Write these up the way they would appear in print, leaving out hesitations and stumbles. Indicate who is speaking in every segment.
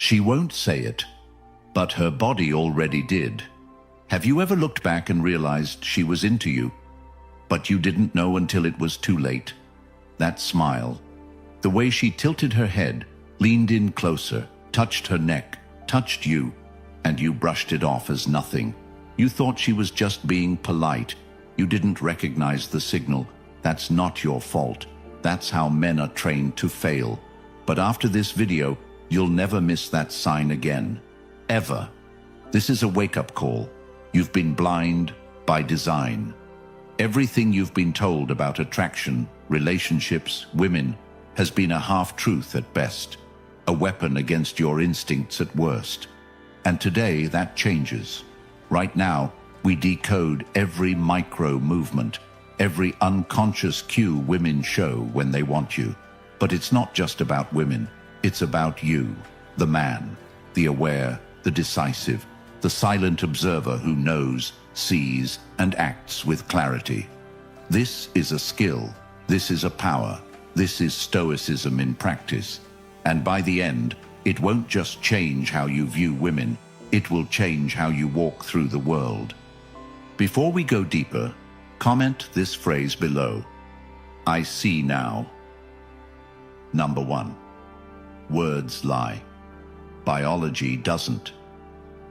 Speaker 1: She won't say it, but her body already did. Have you ever looked back and realized she was into you, but you didn't know until it was too late? That smile, the way she tilted her head, leaned in closer, touched her neck, touched you, and you brushed it off as nothing. You thought she was just being polite. You didn't recognize the signal. That's not your fault. That's how men are trained to fail. But after this video, you'll never miss that sign again. Ever. This is a wake-up call. You've been blind by design. Everything you've been told about attraction, relationships, women, has been a half-truth at best, a weapon against your instincts at worst. And today that changes. Right now, we decode every micro-movement, every unconscious cue women show when they want you. But it's not just about women. It's about you, the man, the aware, the decisive, the silent observer who knows, sees, and acts with clarity. This is a skill. This is a power. This is Stoicism in practice. And by the end, it won't just change how you view women, it will change how you walk through the world. Before we go deeper, comment this phrase below. I see now. Number 1. Words lie. Biology doesn't.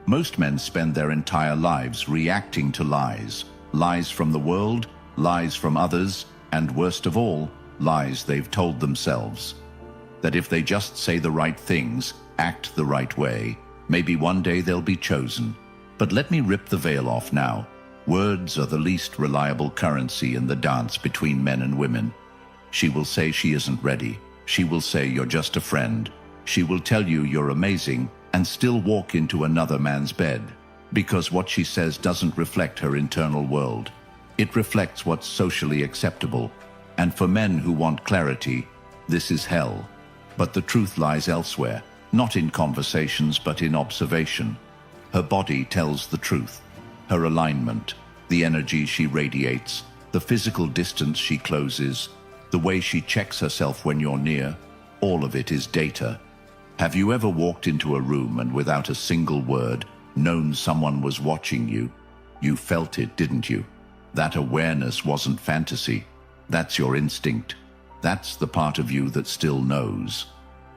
Speaker 1: Most men spend their entire lives reacting to lies. Lies from the world, lies from others, and worst of all, lies they've told themselves. That if they just say the right things, act the right way, maybe one day they'll be chosen. But let me rip the veil off now. Words are the least reliable currency in the dance between men and women. She will say she isn't ready. She will say you're just a friend. She will tell you you're amazing and still walk into another man's bed, because what she says doesn't reflect her internal world. It reflects what's socially acceptable. And for men who want clarity, this is hell. But the truth lies elsewhere, not in conversations but in observation. Her body tells the truth. Her alignment, the energy she radiates, the physical distance she closes, the way she checks herself when you're near, all of it is data. Have you ever walked into a room and without a single word known someone was watching you? You felt it, didn't you? That awareness wasn't fantasy. That's your instinct. That's the part of you that still knows.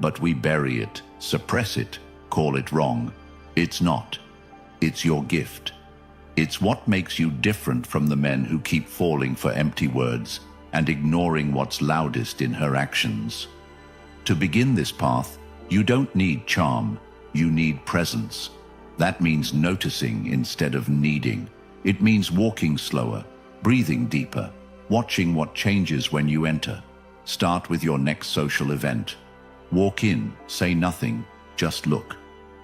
Speaker 1: But we bury it, suppress it, call it wrong. It's not. It's your gift. It's what makes you different from the men who keep falling for empty words and ignoring what's loudest in her actions. To begin this path, you don't need charm, you need presence. That means noticing instead of needing. It means walking slower, breathing deeper, watching what changes when you enter. Start with your next social event. Walk in, say nothing, just look.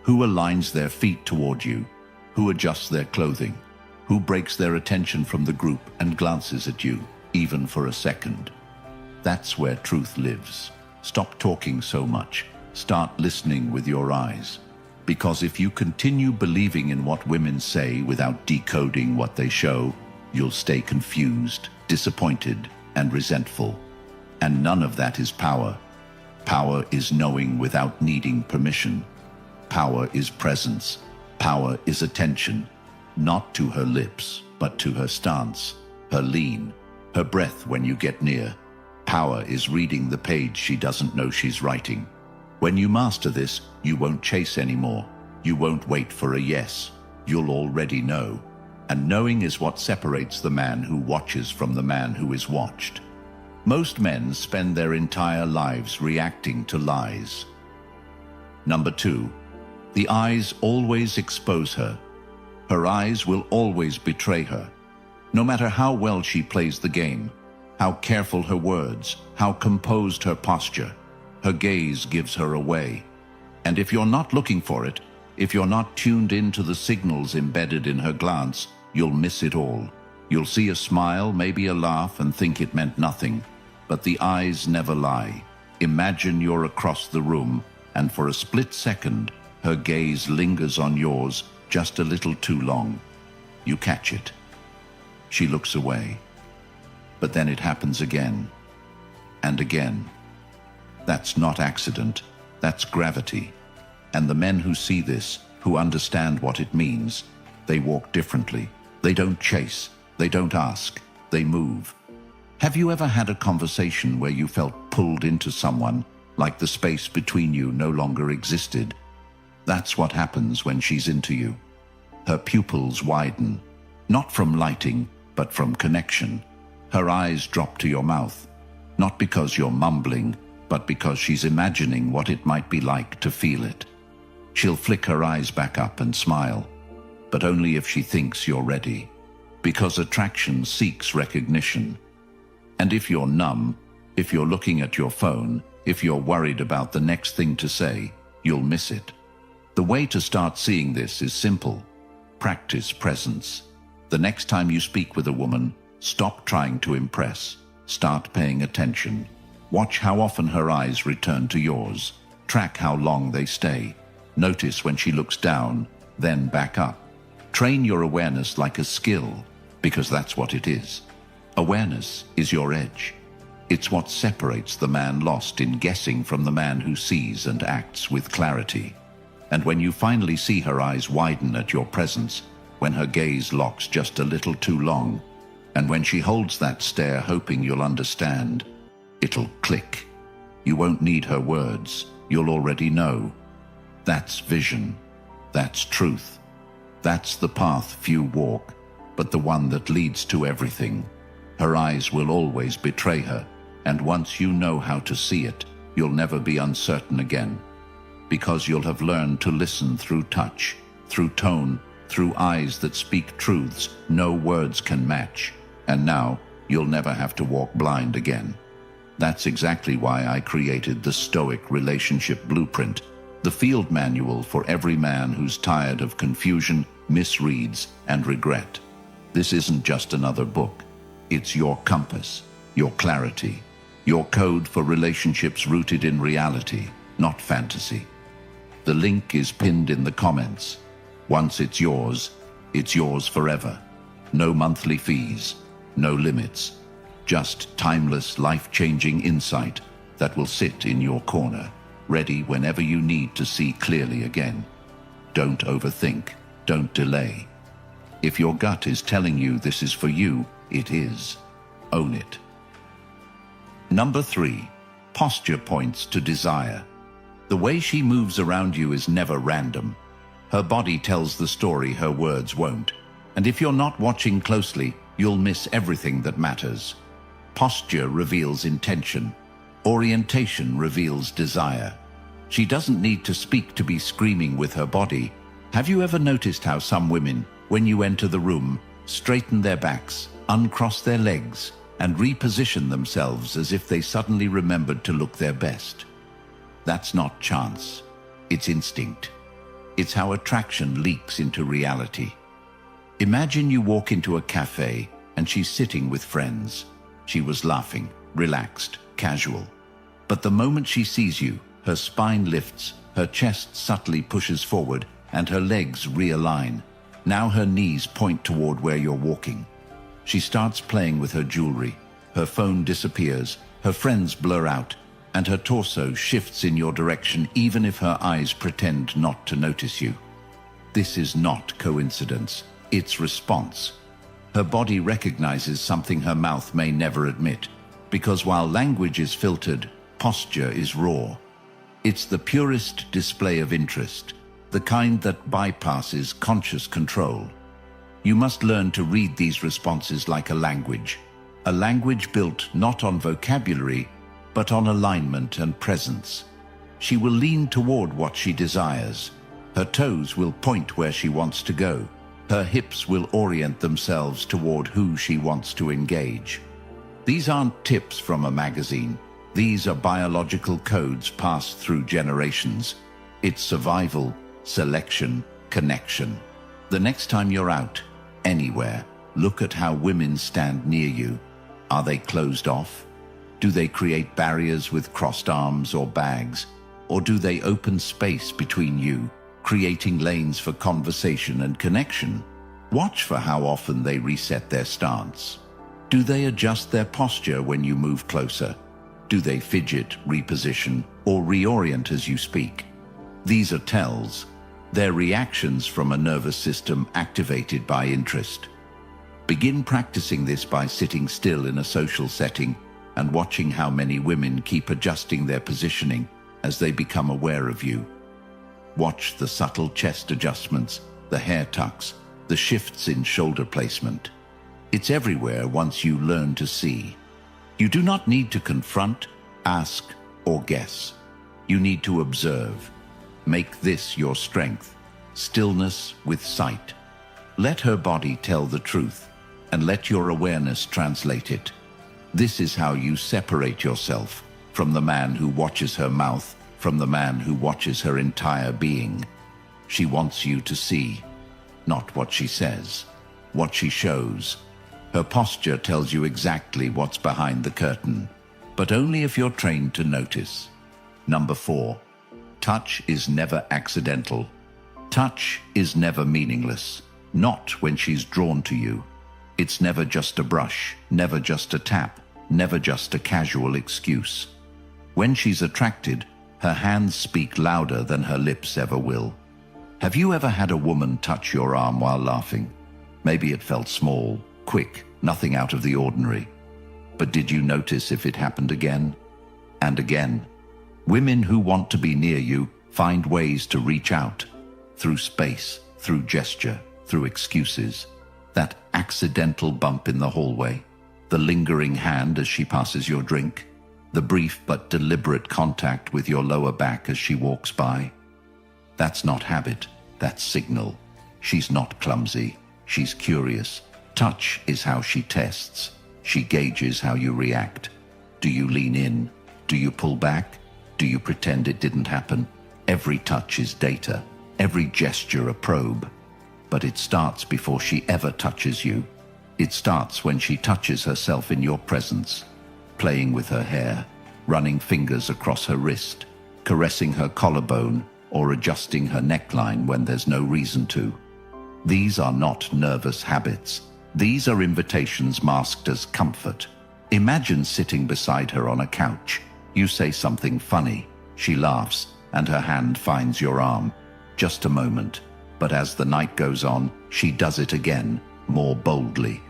Speaker 1: Who aligns their feet toward you? Who adjusts their clothing? Who breaks their attention from the group and glances at you, even for a second? That's where truth lives. Stop talking so much. Start listening with your eyes. Because if you continue believing in what women say without decoding what they show, you'll stay confused, disappointed, and resentful. And none of that is power. Power is knowing without needing permission. Power is presence. Power is attention, not to her lips, but to her stance, her lean, her breath when you get near. Power is reading the page she doesn't know she's writing. When you master this, you won't chase anymore. You won't wait for a yes. You'll already know. And knowing is what separates the man who watches from the man who is watched. Most men spend their entire lives reacting to lies. Number 2. The eyes always expose her. Her eyes will always betray her. No matter how well she plays the game, how careful her words, how composed her posture, her gaze gives her away. And if you're not looking for it, if you're not tuned into the signals embedded in her glance, you'll miss it all. You'll see a smile, maybe a laugh, and think it meant nothing. But the eyes never lie. Imagine you're across the room, and for a split second, her gaze lingers on yours just a little too long. You catch it. She looks away. But then it happens again and again. That's not accident, that's gravity. And the men who see this, who understand what it means, they walk differently. They don't chase, they don't ask, they move. Have you ever had a conversation where you felt pulled into someone, like the space between you no longer existed? That's what happens when she's into you. Her pupils widen, not from lighting, but from connection. Her eyes drop to your mouth, not because you're mumbling, but because she's imagining what it might be like to feel it. She'll flick her eyes back up and smile, but only if she thinks you're ready, because attraction seeks recognition. And if you're numb, if you're looking at your phone, if you're worried about the next thing to say, you'll miss it. The way to start seeing this is simple. Practice presence. The next time you speak with a woman, stop trying to impress. Start paying attention. Watch how often her eyes return to yours. Track how long they stay. Notice when she looks down, then back up. Train your awareness like a skill, because that's what it is. Awareness is your edge. It's what separates the man lost in guessing from the man who sees and acts with clarity. And when you finally see her eyes widen at your presence, when her gaze locks just a little too long, and when she holds that stare hoping you'll understand, it'll click. You won't need her words, you'll already know. That's vision. That's truth. That's the path few walk, but the one that leads to everything. Her eyes will always betray her, and once you know how to see it, you'll never be uncertain again. Because you'll have learned to listen through touch, through tone, through eyes that speak truths no words can match. And now, you'll never have to walk blind again. That's exactly why I created the Stoic Relationship Blueprint, the field manual for every man who's tired of confusion, misreads, and regret. This isn't just another book. It's your compass, your clarity, your code for relationships rooted in reality, not fantasy. The link is pinned in the comments. Once it's yours forever. No monthly fees, no limits, just timeless, life-changing insight that will sit in your corner, ready whenever you need to see clearly again. Don't overthink, don't delay. If your gut is telling you this is for you, it is. Own it. Number 3, posture points to desire. The way she moves around you is never random. Her body tells the story her words won't. And if you're not watching closely, you'll miss everything that matters. Posture reveals intention. Orientation reveals desire. She doesn't need to speak to be screaming with her body. Have you ever noticed how some women, when you enter the room, straighten their backs, uncross their legs, and reposition themselves as if they suddenly remembered to look their best? That's not chance. It's instinct. It's how attraction leaks into reality. Imagine you walk into a cafe and she's sitting with friends. She was laughing, relaxed, casual. But the moment she sees you, her spine lifts, her chest subtly pushes forward, and her legs realign. Now her knees point toward where you're walking. She starts playing with her jewelry. Her phone disappears, her friends blur out, and her torso shifts in your direction even if her eyes pretend not to notice you. This is not coincidence. It's response. Her body recognizes something her mouth may never admit, because while language is filtered, posture is raw. It's the purest display of interest, the kind that bypasses conscious control. You must learn to read these responses like a language built not on vocabulary, but on alignment and presence. She will lean toward what she desires. Her toes will point where she wants to go. Her hips will orient themselves toward who she wants to engage. These aren't tips from a magazine. These are biological codes passed through generations. It's survival, selection, connection. The next time you're out, anywhere, look at how women stand near you. Are they closed off? Do they create barriers with crossed arms or bags? Or do they open space between you, creating lanes for conversation and connection? Watch for how often they reset their stance. Do they adjust their posture when you move closer? Do they fidget, reposition, or reorient as you speak? These are tells. They're reactions from a nervous system activated by interest. Begin practicing this by sitting still in a social setting and watching how many women keep adjusting their positioning as they become aware of you. Watch the subtle chest adjustments, the hair tucks, the shifts in shoulder placement. It's everywhere once you learn to see. You do not need to confront, ask, or guess. You need to observe. Make this your strength. Stillness with sight. Let her body tell the truth, and let your awareness translate it. This is how you separate yourself from the man who watches her mouth, from the man who watches her entire being. She wants you to see, not what she says, what she shows. Her posture tells you exactly what's behind the curtain, but only if you're trained to notice. Number 4, touch is never accidental. Touch is never meaningless, not when she's drawn to you. It's never just a brush, never just a tap, never just a casual excuse. When she's attracted, her hands speak louder than her lips ever will. Have you ever had a woman touch your arm while laughing? Maybe it felt small, quick, nothing out of the ordinary. But did you notice if it happened again and again? Women who want to be near you find ways to reach out, through space, through gesture, through excuses. That accidental bump in the hallway, the lingering hand as she passes your drink, the brief but deliberate contact with your lower back as she walks by. That's not habit, that's signal. She's not clumsy, she's curious. Touch is how she tests. She gauges how you react. Do you lean in? Do you pull back? Do you pretend it didn't happen? Every touch is data, every gesture a probe. But it starts before she ever touches you. It starts when she touches herself in your presence, playing with her hair, running fingers across her wrist, caressing her collarbone, or adjusting her neckline when there's no reason to. These are not nervous habits. These are invitations masked as comfort. Imagine sitting beside her on a couch. You say something funny. She laughs, and her hand finds your arm. Just a moment. But as the night goes on, she does it again, more boldly.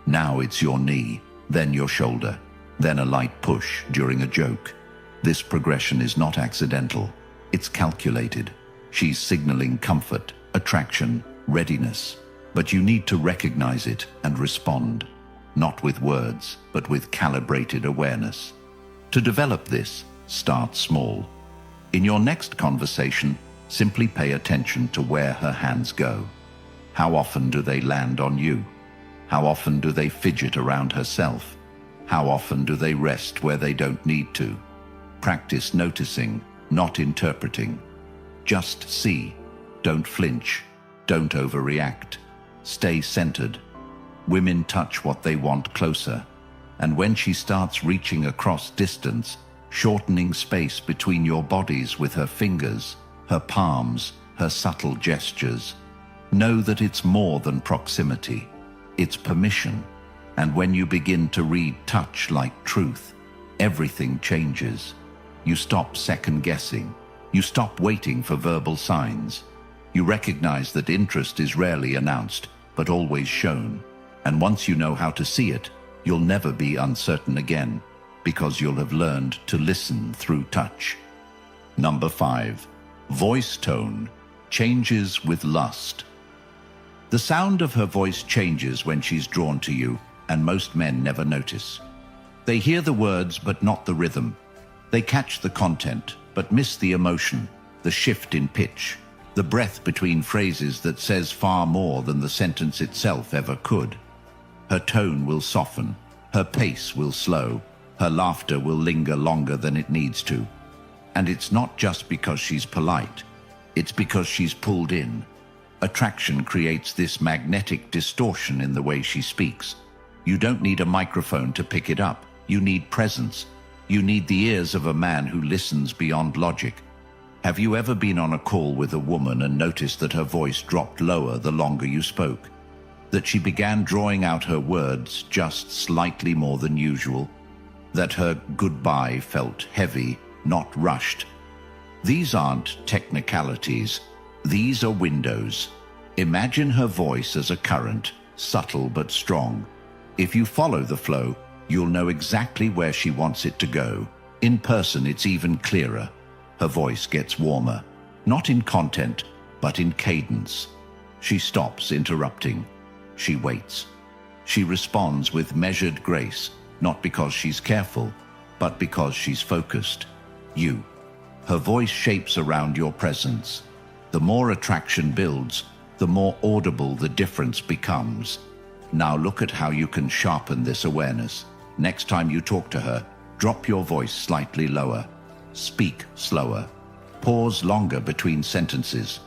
Speaker 1: Now it's your knee, then your shoulder, then a light push during a joke. This progression is not accidental. It's calculated. She's signaling comfort, attraction, readiness. But you need to recognize it and respond, not with words, but with calibrated awareness. To develop this, start small. In your next conversation, simply pay attention to where her hands go. How often do they land on you? How often do they fidget around herself? How often do they rest where they don't need to? Practice noticing, not interpreting. Just see. Don't flinch. Don't overreact. Stay centered. Women touch what they want closer. And when she starts reaching across distance, shortening space between your bodies with her fingers, her palms, her subtle gestures, know that it's more than proximity. It's permission. And when you begin to read touch like truth, everything changes. You stop second-guessing. You stop waiting for verbal signs. You recognize that interest is rarely announced, but always shown. And once you know how to see it, you'll never be uncertain again, because you'll have learned to listen through touch. Number 5. Voice tone changes with lust. The sound of her voice changes when she's drawn to you, and most men never notice. They hear the words but not the rhythm. They catch the content but miss the emotion, the shift in pitch, the breath between phrases that says far more than the sentence itself ever could. Her tone will soften, her pace will slow, her laughter will linger longer than it needs to. And it's not just because she's polite, it's because she's pulled in. Attraction creates this magnetic distortion in the way she speaks. You don't need a microphone to pick it up. You need presence. You need the ears of a man who listens beyond logic. Have you ever been on a call with a woman and noticed that her voice dropped lower the longer you spoke? That she began drawing out her words just slightly more than usual? That her goodbye felt heavy, not rushed? These aren't technicalities. These are windows. Imagine her voice as a current, subtle but strong. If you follow the flow, you'll know exactly where she wants it to go. In person, it's even clearer. Her voice gets warmer, not in content, but in cadence. She stops interrupting. She waits. She responds with measured grace, not because she's careful, but because she's focused. Her voice shapes around your presence. The more attraction builds, the more audible the difference becomes. Now look at how you can sharpen this awareness. Next time you talk to her, drop your voice slightly lower. Speak slower. Pause longer between sentences.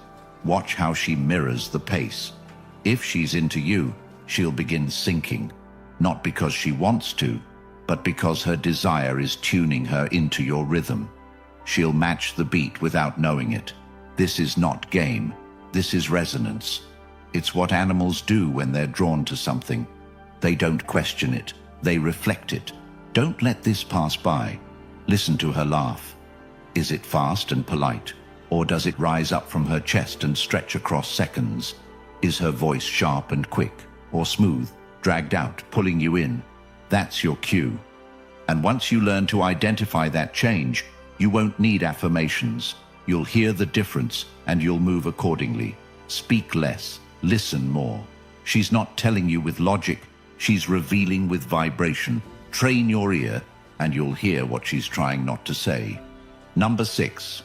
Speaker 1: Watch how she mirrors the pace. If she's into you, she'll begin sinking, not because she wants to, but because her desire is tuning her into your rhythm. She'll match the beat without knowing it. This is not game. This is resonance. It's what animals do when they're drawn to something. They don't question it. They reflect it. Don't let this pass by. Listen to her laugh. Is it fast and polite, or does it rise up from her chest and stretch across seconds? Is her voice sharp and quick, or smooth, dragged out, pulling you in? That's your cue. And once you learn to identify that change, you won't need affirmations. You'll hear the difference, and you'll move accordingly. Speak less, listen more. She's not telling you with logic, she's revealing with vibration. Train your ear, and you'll hear what she's trying not to say. Number 6.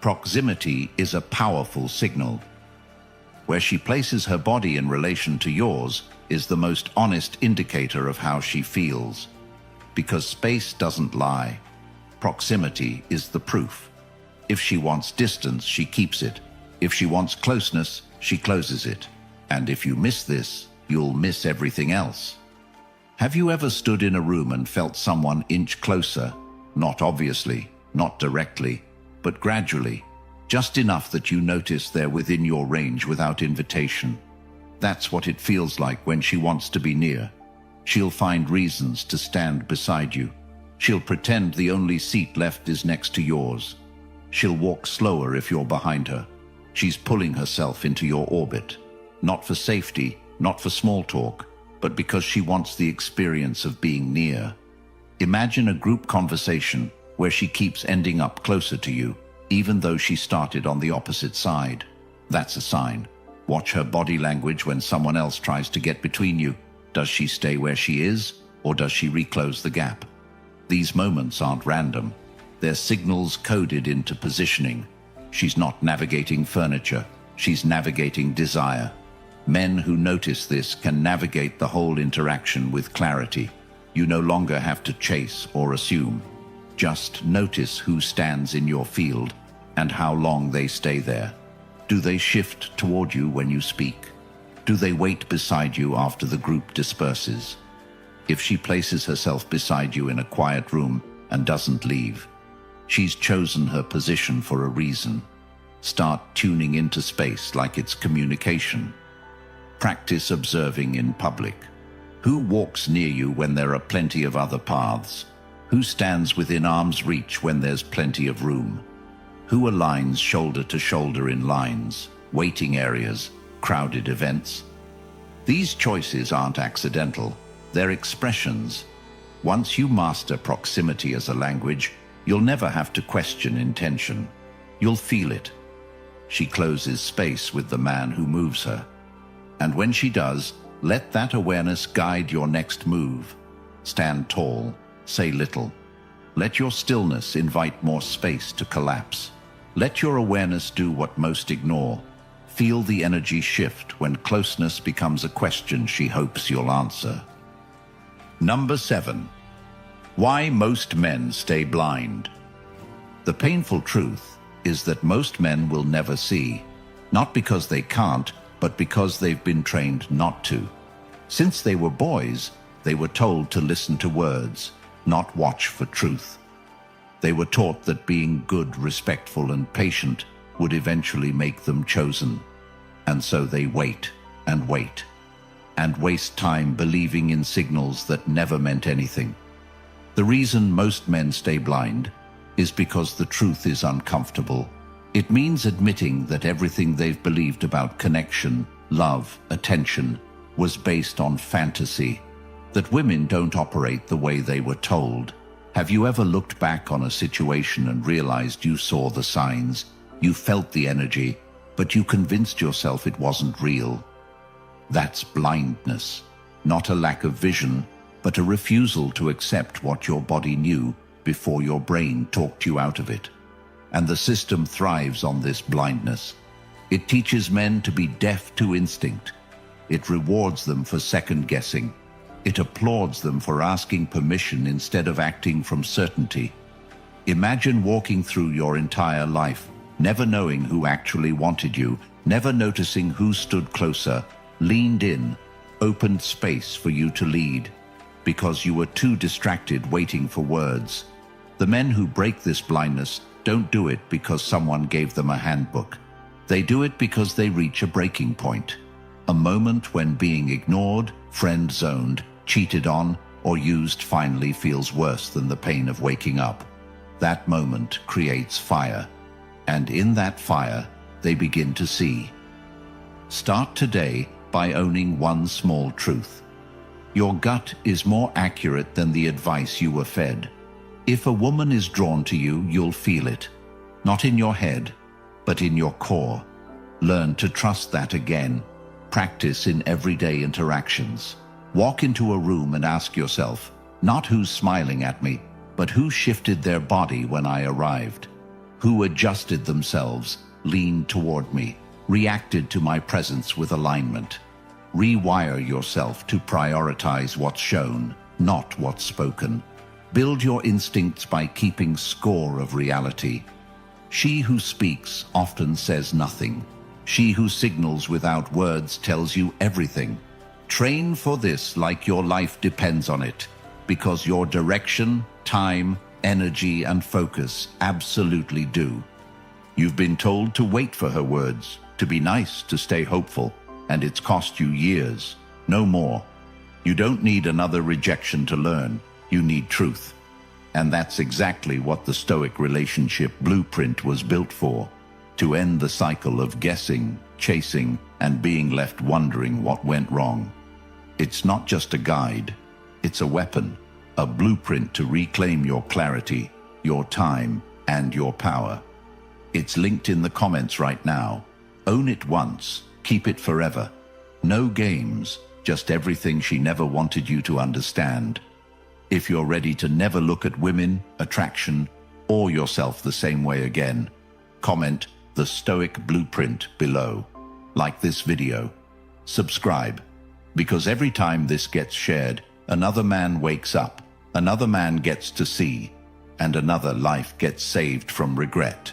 Speaker 1: Proximity is a powerful signal. Where she places her body in relation to yours is the most honest indicator of how she feels. Because space doesn't lie. Proximity is the proof. If she wants distance, she keeps it. If she wants closeness, she closes it. And if you miss this, you'll miss everything else. Have you ever stood in a room and felt someone inch closer? Not obviously, not directly, but gradually, just enough that you notice they're within your range without invitation. That's what it feels like when she wants to be near. She'll find reasons to stand beside you. She'll pretend the only seat left is next to yours. She'll walk slower if you're behind her. She's pulling herself into your orbit. Not for safety, not for small talk, but because she wants the experience of being near. Imagine a group conversation where she keeps ending up closer to you, even though she started on the opposite side. That's a sign. Watch her body language when someone else tries to get between you. Does she stay where she is, or does she reclose the gap? These moments aren't random. They're signals coded into positioning. She's not navigating furniture. She's navigating desire. Men who notice this can navigate the whole interaction with clarity. You no longer have to chase or assume. Just notice who stands in your field and how long they stay there. Do they shift toward you when you speak? Do they wait beside you after the group disperses? If she places herself beside you in a quiet room and doesn't leave, she's chosen her position for a reason. Start tuning into space like it's communication. Practice observing in public. Who walks near you when there are plenty of other paths? Who stands within arm's reach when there's plenty of room? Who aligns shoulder to shoulder in lines, waiting areas, crowded events? These choices aren't accidental. They're expressions. Once you master proximity as a language, you'll never have to question intention. You'll feel it. She closes space with the man who moves her. And when she does, let that awareness guide your next move. Stand tall, say little. Let your stillness invite more space to collapse. Let your awareness do what most ignore. Feel the energy shift when closeness becomes a question she hopes you'll answer. Number 7. Why most men stay blind. The painful truth is that most men will never see, not because they can't, but because they've been trained not to. Since they were boys, they were told to listen to words, not watch for truth. They were taught that being good, respectful, and patient would eventually make them chosen. And so they wait, and waste time believing in signals that never meant anything. The reason most men stay blind is because the truth is uncomfortable. It means admitting that everything they've believed about connection, love, attention, was based on fantasy, that women don't operate the way they were told. Have you ever looked back on a situation and realized you saw the signs, you felt the energy, but you convinced yourself it wasn't real? That's blindness, not a lack of vision, but a refusal to accept what your body knew before your brain talked you out of it. And the system thrives on this blindness. It teaches men to be deaf to instinct. It rewards them for second-guessing. It applauds them for asking permission instead of acting from certainty. Imagine walking through your entire life, never knowing who actually wanted you, never noticing who stood closer, leaned in, opened space for you to lead, because you were too distracted waiting for words. The men who break this blindness don't do it because someone gave them a handbook. They do it because they reach a breaking point, a moment when being ignored, friend-zoned, cheated on, or used finally feels worse than the pain of waking up. That moment creates fire, and in that fire, they begin to see. Start today by owning one small truth. Your gut is more accurate than the advice you were fed. If a woman is drawn to you, you'll feel it. Not in your head, but in your core. Learn to trust that again. Practice in everyday interactions. Walk into a room and ask yourself, not who's smiling at me, but who shifted their body when I arrived? Who adjusted themselves, leaned toward me, reacted to my presence with alignment? Rewire yourself to prioritize what's shown, not what's spoken. Build your instincts by keeping score of reality. She who speaks often says nothing. She who signals without words tells you everything. Train for this like your life depends on it, because your direction, time, energy, and focus absolutely do. You've been told to wait for her words, to be nice, to stay hopeful, and it's cost you years, no more. You don't need another rejection to learn, you need truth. And that's exactly what the Stoic relationship blueprint was built for, to end the cycle of guessing, chasing, and being left wondering what went wrong. It's not just a guide, it's a weapon, a blueprint to reclaim your clarity, your time, and your power. It's linked in the comments right now. Own it once, keep it forever. No games, just everything she never wanted you to understand. If you're ready to never look at women, attraction, or yourself the same way again, comment the Stoic Blueprint below. Like this video. Subscribe. Because every time this gets shared, another man wakes up, another man gets to see, and another life gets saved from regret.